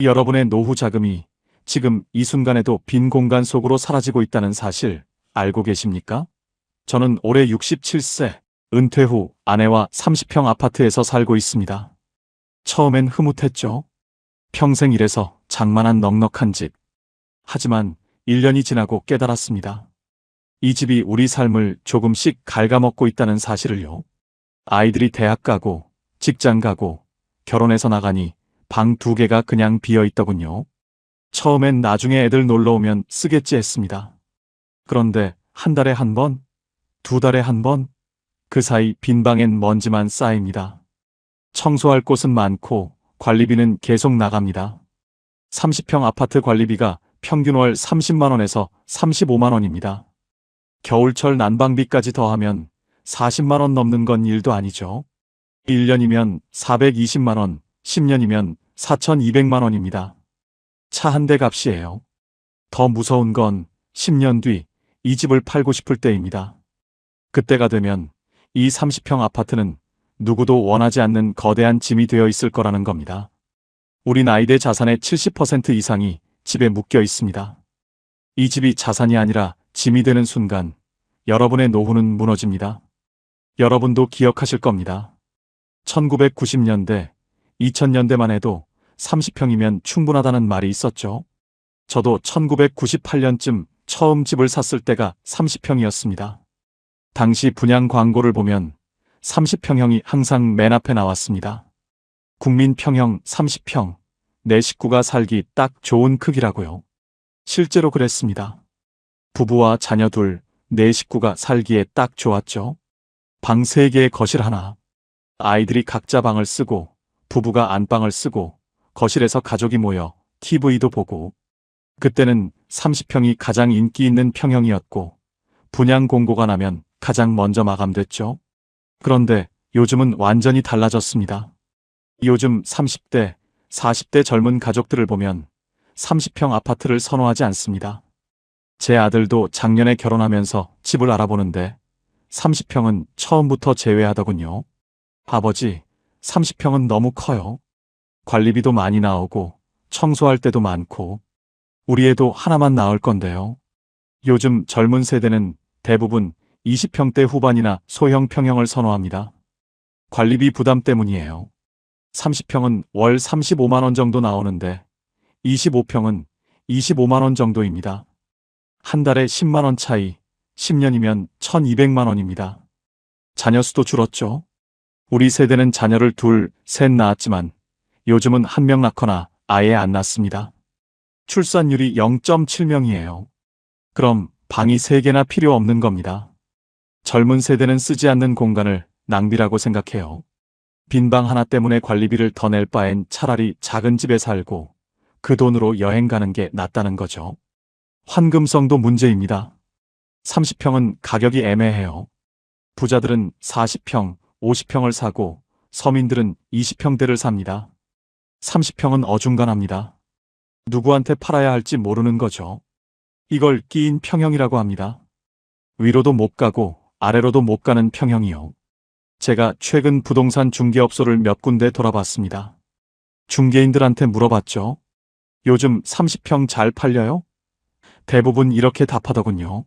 여러분의 노후 자금이 지금 이 순간에도 빈 공간 속으로 사라지고 있다는 사실 알고 계십니까? 저는 올해 67세, 은퇴 후 아내와 30평 아파트에서 살고 있습니다. 처음엔 흐뭇했죠. 평생 일해서 장만한 넉넉한 집. 하지만 1년이 지나고 깨달았습니다. 이 집이 우리 삶을 조금씩 갉아먹고 있다는 사실을요. 아이들이 대학 가고, 직장 가고, 결혼해서 나가니 방 2개가 그냥 비어 있더군요. 처음엔 나중에 애들 놀러 오면 쓰겠지 했습니다. 그런데 한 달에 한 번, 2달에 한 번, 그 사이 빈 방엔 먼지만 쌓입니다. 청소할 곳은 많고 관리비는 계속 나갑니다. 30평 아파트 관리비가 평균 월 30만 원에서 35만 원입니다. 겨울철 난방비까지 더하면 40만 원 넘는 건 일도 아니죠. 1년이면 420만 원, 10년이면 4,200만 원입니다. 차 한 대 값이에요. 더 무서운 건 10년 뒤 이 집을 팔고 싶을 때입니다. 그때가 되면 이 30평 아파트는 누구도 원하지 않는 거대한 짐이 되어 있을 거라는 겁니다. 우리 나이대 자산의 70% 이상이 집에 묶여 있습니다. 이 집이 자산이 아니라 짐이 되는 순간 여러분의 노후는 무너집니다. 여러분도 기억하실 겁니다. 1990년대, 2000년대만 해도 30평이면 충분하다는 말이 있었죠. 저도 1998년쯤 처음 집을 샀을 때가 30평이었습니다. 당시 분양 광고를 보면 30평형이 항상 맨 앞에 나왔습니다. 국민평형 30평, 내 식구가 살기 딱 좋은 크기라고요. 실제로 그랬습니다. 부부와 자녀 둘, 내 식구가 살기에 딱 좋았죠. 방 3개에 거실 하나. 아이들이 각자 방을 쓰고, 부부가 안방을 쓰고, 거실에서 가족이 모여 TV도 보고. 그때는 30평이 가장 인기 있는 평형이었고, 분양 공고가 나면 가장 먼저 마감됐죠. 그런데 요즘은 완전히 달라졌습니다. 요즘 30대, 40대 젊은 가족들을 보면 30평 아파트를 선호하지 않습니다. 제 아들도 작년에 결혼하면서 집을 알아보는데 30평은 처음부터 제외하더군요. 아버지, 30평은 너무 커요. 관리비도 많이 나오고 청소할 때도 많고 우리 애도 하나만 낳을 건데요. 요즘 젊은 세대는 대부분 20평대 후반이나 소형 평형을 선호합니다. 관리비 부담 때문이에요. 30평은 월 35만 원 정도 나오는데 25평은 25만 원 정도입니다. 한 달에 10만 원 차이, 10년이면 1,200만 원입니다. 자녀 수도 줄었죠. 우리 세대는 자녀를 둘, 셋 낳았지만 요즘은 1명 낳거나 아예 안 낳습니다. 출산율이 0.7명이에요. 그럼 방이 3개나 필요 없는 겁니다. 젊은 세대는 쓰지 않는 공간을 낭비라고 생각해요. 빈 방 하나 때문에 관리비를 더 낼 바엔 차라리 작은 집에 살고 그 돈으로 여행 가는 게 낫다는 거죠. 환금성도 문제입니다. 30평은 가격이 애매해요. 부자들은 40평, 50평을 사고 서민들은 20평대를 삽니다. 30평은 어중간합니다. 누구한테 팔아야 할지 모르는 거죠. 이걸 끼인 평형이라고 합니다. 위로도 못 가고 아래로도 못 가는 평형이요. 제가 최근 부동산 중개업소를 몇 군데 돌아봤습니다. 중개인들한테 물어봤죠. 요즘 30평 잘 팔려요? 대부분 이렇게 답하더군요.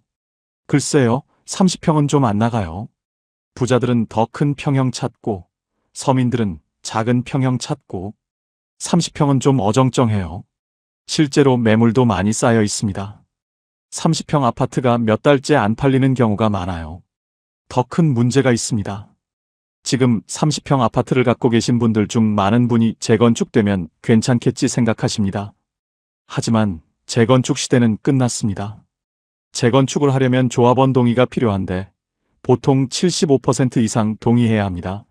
글쎄요, 30평은 좀 안 나가요. 부자들은 더 큰 평형 찾고, 서민들은 작은 평형 찾고, 30평은 좀 어정쩡해요. 실제로 매물도 많이 쌓여 있습니다. 30평 아파트가 몇 달째 안 팔리는 경우가 많아요. 더 큰 문제가 있습니다. 지금 30평 아파트를 갖고 계신 분들 중 많은 분이 재건축되면 괜찮겠지 생각하십니다. 하지만 재건축 시대는 끝났습니다. 재건축을 하려면 조합원 동의가 필요한데 보통 75% 이상 동의해야 합니다.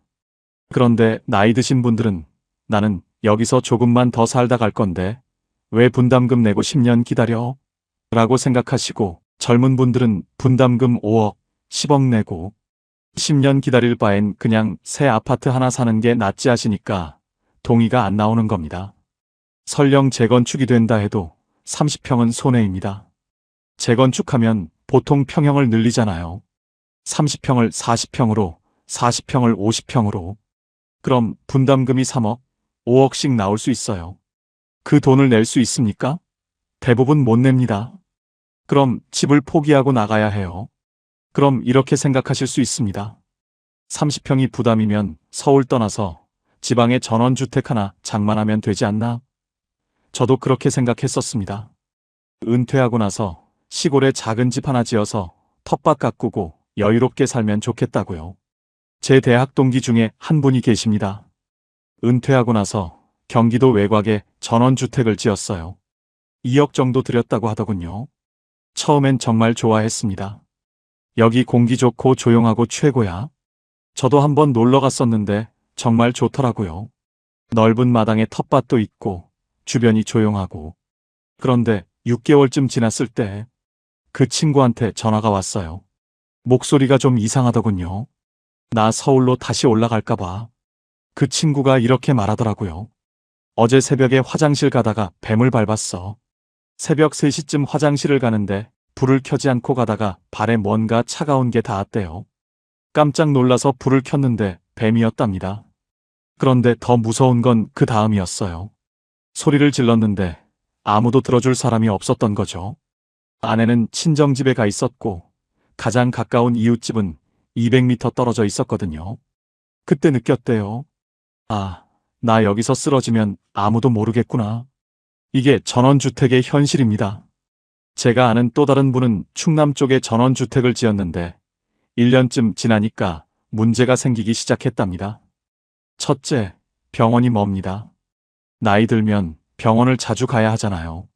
그런데 나이 드신 분들은 나는 여기서 조금만 더 살다 갈 건데 왜 분담금 내고 10년 기다려? 라고 생각하시고 젊은 분들은 분담금 5억, 10억 내고 10년 기다릴 바엔 그냥 새 아파트 하나 사는 게 낫지 하시니까 동의가 안 나오는 겁니다. 설령 재건축이 된다 해도 30평은 손해입니다. 재건축하면 보통 평형을 늘리잖아요. 30평을 40평으로, 40평을 50평으로. 그럼 분담금이 3억, 5억씩 나올 수 있어요. 그 돈을 낼 수 있습니까? 대부분 못 냅니다. 그럼 집을 포기하고 나가야 해요. 그럼 이렇게 생각하실 수 있습니다. 30평이 부담이면 서울 떠나서 지방에 전원주택 하나 장만하면 되지 않나? 저도 그렇게 생각했었습니다. 은퇴하고 나서 시골에 작은 집 하나 지어서 텃밭 가꾸고 여유롭게 살면 좋겠다고요. 제 대학 동기 중에 한 분이 계십니다. 은퇴하고 나서 경기도 외곽에 전원주택을 지었어요. 2억 정도 들였다고 하더군요. 처음엔 정말 좋아했습니다. 여기 공기 좋고 조용하고 최고야. 저도 한번 놀러 갔었는데 정말 좋더라고요. 넓은 마당에 텃밭도 있고 주변이 조용하고. 그런데 6개월쯤 지났을 때 그 친구한테 전화가 왔어요. 목소리가 좀 이상하더군요. 나 서울로 다시 올라갈까 봐. 그 친구가 이렇게 말하더라고요. 어제 새벽에 화장실 가다가 뱀을 밟았어. 새벽 3시쯤 화장실을 가는데 불을 켜지 않고 가다가 발에 뭔가 차가운 게 닿았대요. 깜짝 놀라서 불을 켰는데 뱀이었답니다. 그런데 더 무서운 건 그 다음이었어요. 소리를 질렀는데 아무도 들어줄 사람이 없었던 거죠. 아내는 친정집에 가 있었고 가장 가까운 이웃집은 200m 떨어져 있었거든요. 그때 느꼈대요. 아, 나 여기서 쓰러지면 아무도 모르겠구나. 이게 전원주택의 현실입니다. 제가 아는 또 다른 분은 충남 쪽에 전원주택을 지었는데 1년쯤 지나니까 문제가 생기기 시작했답니다. 첫째, 병원이 멉니다. 나이 들면 병원을 자주 가야 하잖아요.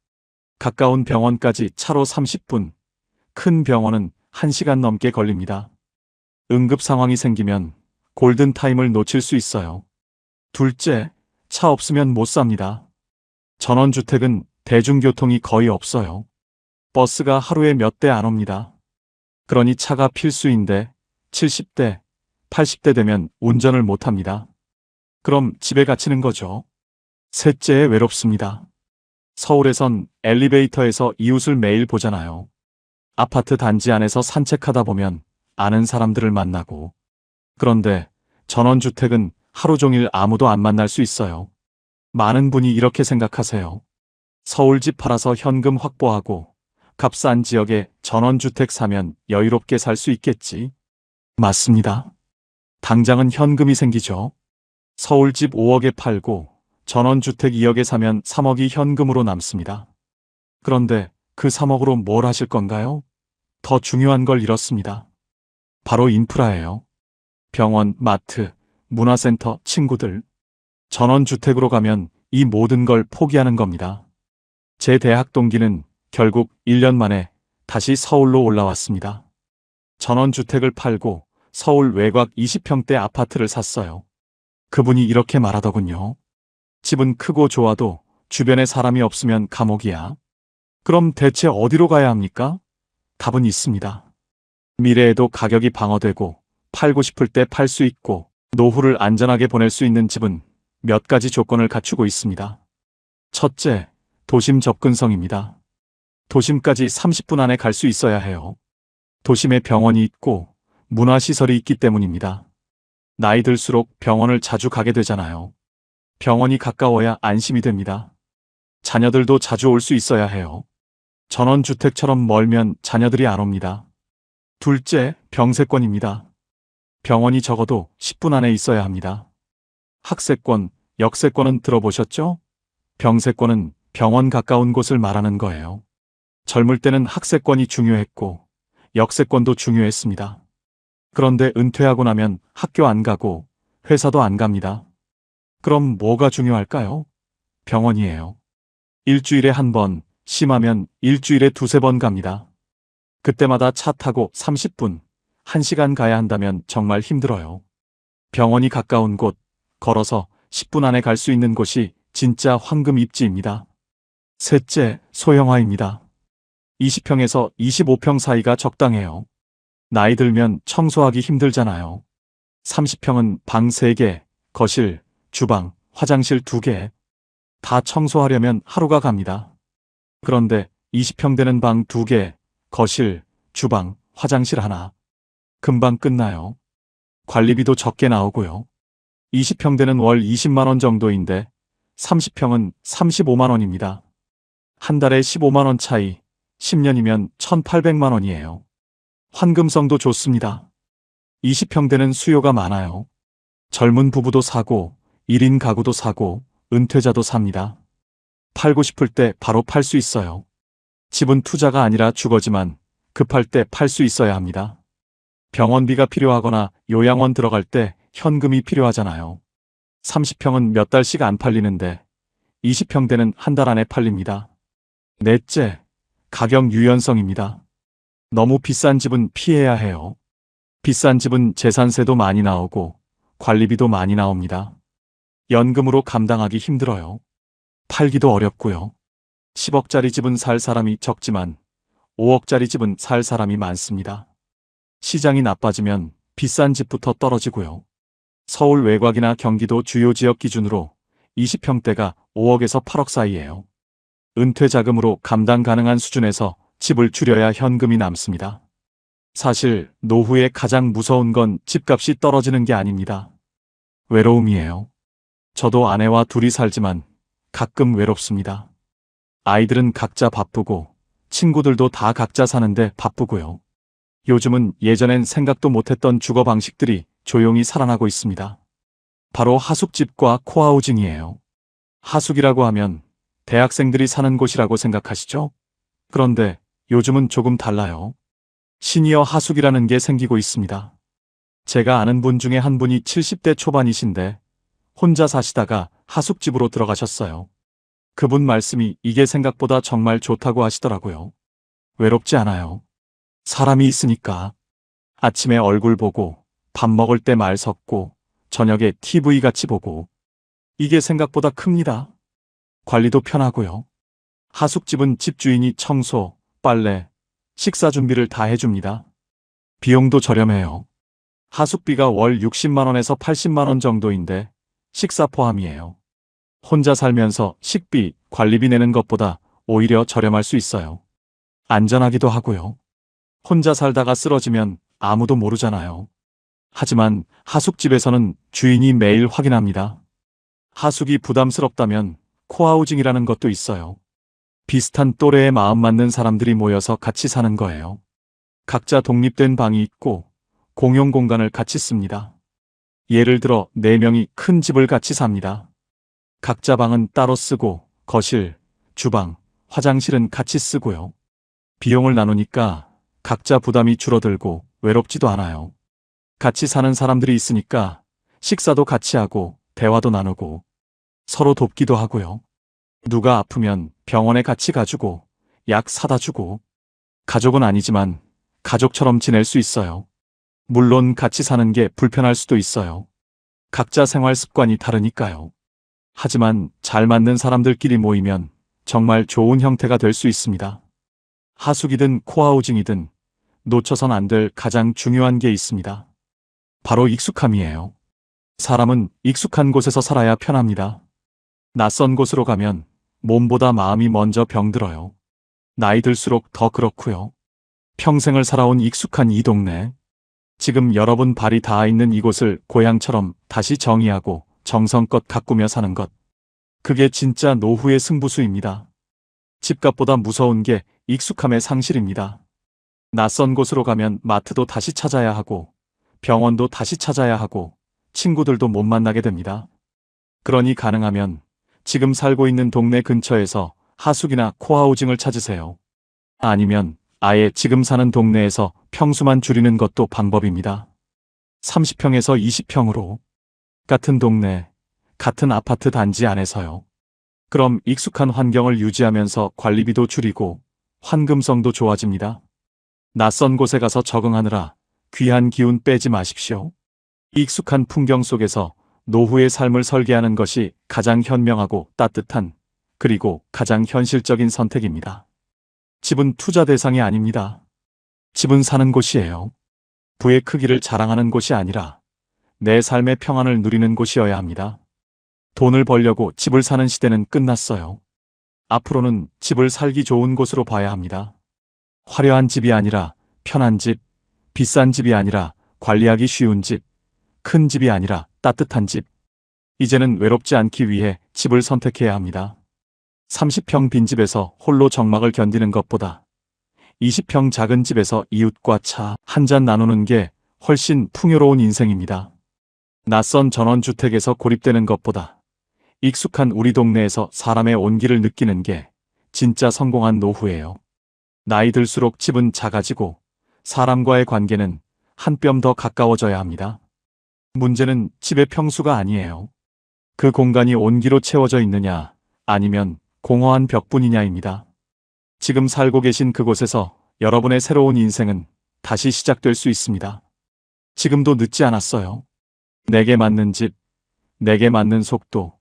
가까운 병원까지 차로 30분, 큰 병원은 1시간 넘게 걸립니다. 응급 상황이 생기면 골든타임을 놓칠 수 있어요. 둘째, 차 없으면 못 삽니다. 전원주택은 대중교통이 거의 없어요. 버스가 하루에 몇 대 안 옵니다. 그러니 차가 필수인데 70대, 80대 되면 운전을 못 합니다. 그럼 집에 갇히는 거죠. 셋째, 외롭습니다. 서울에선 엘리베이터에서 이웃을 매일 보잖아요. 아파트 단지 안에서 산책하다 보면 아는 사람들을 만나고. 그런데 전원주택은 하루 종일 아무도 안 만날 수 있어요. 많은 분이 이렇게 생각하세요. 서울 집 팔아서 현금 확보하고 값싼 지역에 전원주택 사면 여유롭게 살 수 있겠지. 맞습니다. 당장은 현금이 생기죠. 서울 집 5억에 팔고 전원주택 2억에 사면 3억이 현금으로 남습니다. 그런데 그 3억으로 뭘 하실 건가요? 더 중요한 걸 잃었습니다. 바로 인프라예요. 병원, 마트, 문화센터, 친구들. 전원주택으로 가면 이 모든 걸 포기하는 겁니다. 제 대학 동기는 결국 1년 만에 다시 서울로 올라왔습니다. 전원주택을 팔고 서울 외곽 20평대 아파트를 샀어요. 그분이 이렇게 말하더군요. 집은 크고 좋아도 주변에 사람이 없으면 감옥이야. 그럼 대체 어디로 가야 합니까? 답은 있습니다. 미래에도 가격이 방어되고 팔고 싶을 때 팔 수 있고 노후를 안전하게 보낼 수 있는 집은 몇 가지 조건을 갖추고 있습니다. 첫째, 도심 접근성입니다. 도심까지 30분 안에 갈 수 있어야 해요. 도심에 병원이 있고 문화시설이 있기 때문입니다. 나이 들수록 병원을 자주 가게 되잖아요. 병원이 가까워야 안심이 됩니다. 자녀들도 자주 올 수 있어야 해요. 전원주택처럼 멀면 자녀들이 안 옵니다. 둘째, 병세권입니다. 병원이 적어도 10분 안에 있어야 합니다. 학세권, 역세권은 들어보셨죠? 병세권은 병원 가까운 곳을 말하는 거예요. 젊을 때는 학세권이 중요했고 역세권도 중요했습니다. 그런데 은퇴하고 나면 학교 안 가고 회사도 안 갑니다. 그럼 뭐가 중요할까요? 병원이에요. 일주일에 한 번, 심하면 일주일에 2~3번 갑니다. 그때마다 차 타고 30분, 1시간 가야 한다면 정말 힘들어요. 병원이 가까운 곳, 걸어서 10분 안에 갈 수 있는 곳이 진짜 황금 입지입니다. 셋째, 소형화입니다. 20평에서 25평 사이가 적당해요. 나이 들면 청소하기 힘들잖아요. 30평은 방 3개, 거실, 주방, 화장실 2개. 다 청소하려면 하루가 갑니다. 그런데 20평 되는 방 2개, 거실, 주방, 화장실 하나. 금방 끝나요. 관리비도 적게 나오고요. 20평 되는 월 20만 원 정도인데 30평은 35만 원입니다. 한 달에 15만 원 차이, 10년이면 1,800만 원이에요. 환금성도 좋습니다. 20평대는 수요가 많아요. 젊은 부부도 사고, 1인 가구도 사고, 은퇴자도 삽니다. 팔고 싶을 때 바로 팔 수 있어요. 집은 투자가 아니라 주거지만 급할 때 팔 수 있어야 합니다. 병원비가 필요하거나 요양원 들어갈 때 현금이 필요하잖아요. 30평은 몇 달씩 안 팔리는데 20평대는 한 달 안에 팔립니다. 넷째, 가격 유연성입니다. 너무 비싼 집은 피해야 해요. 비싼 집은 재산세도 많이 나오고 관리비도 많이 나옵니다. 연금으로 감당하기 힘들어요. 팔기도 어렵고요. 10억짜리 집은 살 사람이 적지만 5억짜리 집은 살 사람이 많습니다. 시장이 나빠지면 비싼 집부터 떨어지고요. 서울 외곽이나 경기도 주요 지역 기준으로 20평대가 5억에서 8억 사이예요. 은퇴 자금으로 감당 가능한 수준에서 집을 줄여야 현금이 남습니다. 사실 노후에 가장 무서운 건 집값이 떨어지는 게 아닙니다. 외로움이에요. 저도 아내와 둘이 살지만 가끔 외롭습니다. 아이들은 각자 바쁘고 친구들도 다 각자 사는데 바쁘고요. 요즘은 예전엔 생각도 못했던 주거 방식들이 조용히 살아나고 있습니다. 바로 하숙집과 코하우징이에요. 하숙이라고 하면 대학생들이 사는 곳이라고 생각하시죠? 그런데 요즘은 조금 달라요. 시니어 하숙이라는 게 생기고 있습니다. 제가 아는 분 중에 한 분이 70대 초반이신데 혼자 사시다가 하숙집으로 들어가셨어요. 그분 말씀이 이게 생각보다 정말 좋다고 하시더라고요. 외롭지 않아요. 사람이 있으니까. 아침에 얼굴 보고, 밥 먹을 때 말 섞고, 저녁에 TV 같이 보고. 이게 생각보다 큽니다. 관리도 편하고요. 하숙집은 집주인이 청소, 빨래, 식사 준비를 다 해줍니다. 비용도 저렴해요. 하숙비가 월 60만 원에서 80만 원 정도인데 식사 포함이에요. 혼자 살면서 식비, 관리비 내는 것보다 오히려 저렴할 수 있어요. 안전하기도 하고요. 혼자 살다가 쓰러지면 아무도 모르잖아요. 하지만 하숙집에서는 주인이 매일 확인합니다. 하숙이 부담스럽다면 코하우징이라는 것도 있어요. 비슷한 또래에 마음 맞는 사람들이 모여서 같이 사는 거예요. 각자 독립된 방이 있고 공용 공간을 같이 씁니다. 예를 들어 4명이 큰 집을 같이 삽니다. 각자 방은 따로 쓰고 거실, 주방, 화장실은 같이 쓰고요. 비용을 나누니까 각자 부담이 줄어들고 외롭지도 않아요. 같이 사는 사람들이 있으니까 식사도 같이 하고 대화도 나누고 서로 돕기도 하고요. 누가 아프면 병원에 같이 가주고 약 사다 주고 가족은 아니지만 가족처럼 지낼 수 있어요. 물론 같이 사는 게 불편할 수도 있어요. 각자 생활 습관이 다르니까요. 하지만 잘 맞는 사람들끼리 모이면 정말 좋은 형태가 될 수 있습니다. 하숙이든 코하우징이든 놓쳐선 안 될 가장 중요한 게 있습니다. 바로 익숙함이에요. 사람은 익숙한 곳에서 살아야 편합니다. 낯선 곳으로 가면 몸보다 마음이 먼저 병들어요. 나이 들수록 더 그렇고요. 평생을 살아온 익숙한 이 동네, 지금 여러분 발이 닿아 있는 이곳을 고향처럼 다시 정의하고 정성껏 가꾸며 사는 것. 그게 진짜 노후의 승부수입니다. 집값보다 무서운 게 익숙함의 상실입니다. 낯선 곳으로 가면 마트도 다시 찾아야 하고 병원도 다시 찾아야 하고 친구들도 못 만나게 됩니다. 그러니 가능하면 지금 살고 있는 동네 근처에서 하숙이나 코하우징을 찾으세요. 아니면 아예 지금 사는 동네에서 평수만 줄이는 것도 방법입니다. 30평에서 20평으로 같은 동네, 같은 아파트 단지 안에서요. 그럼 익숙한 환경을 유지하면서 관리비도 줄이고 환금성도 좋아집니다. 낯선 곳에 가서 적응하느라 귀한 기운 빼지 마십시오. 익숙한 풍경 속에서 노후의 삶을 설계하는 것이 가장 현명하고 따뜻한 그리고 가장 현실적인 선택입니다. 집은 투자 대상이 아닙니다. 집은 사는 곳이에요. 부의 크기를 자랑하는 곳이 아니라 내 삶의 평안을 누리는 곳이어야 합니다. 돈을 벌려고 집을 사는 시대는 끝났어요. 앞으로는 집을 살기 좋은 곳으로 봐야 합니다. 화려한 집이 아니라 편한 집, 비싼 집이 아니라 관리하기 쉬운 집, 큰 집이 아니라 따뜻한 집. 이제는 외롭지 않기 위해 집을 선택해야 합니다. 30평 빈집에서 홀로 적막을 견디는 것보다 20평 작은 집에서 이웃과 차 한 잔 나누는 게 훨씬 풍요로운 인생입니다. 낯선 전원주택에서 고립되는 것보다 익숙한 우리 동네에서 사람의 온기를 느끼는 게 진짜 성공한 노후예요. 나이 들수록 집은 작아지고 사람과의 관계는 한 뼘 더 가까워져야 합니다. 문제는 집의 평수가 아니에요. 그 공간이 온기로 채워져 있느냐, 아니면 공허한 벽뿐이냐입니다. 지금 살고 계신 그곳에서 여러분의 새로운 인생은 다시 시작될 수 있습니다. 지금도 늦지 않았어요. 내게 맞는 집, 내게 맞는 속도,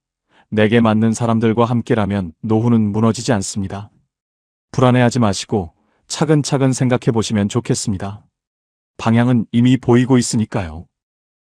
내게 맞는 사람들과 함께라면 노후는 무너지지 않습니다. 불안해하지 마시고 차근차근 생각해 보시면 좋겠습니다. 방향은 이미 보이고 있으니까요.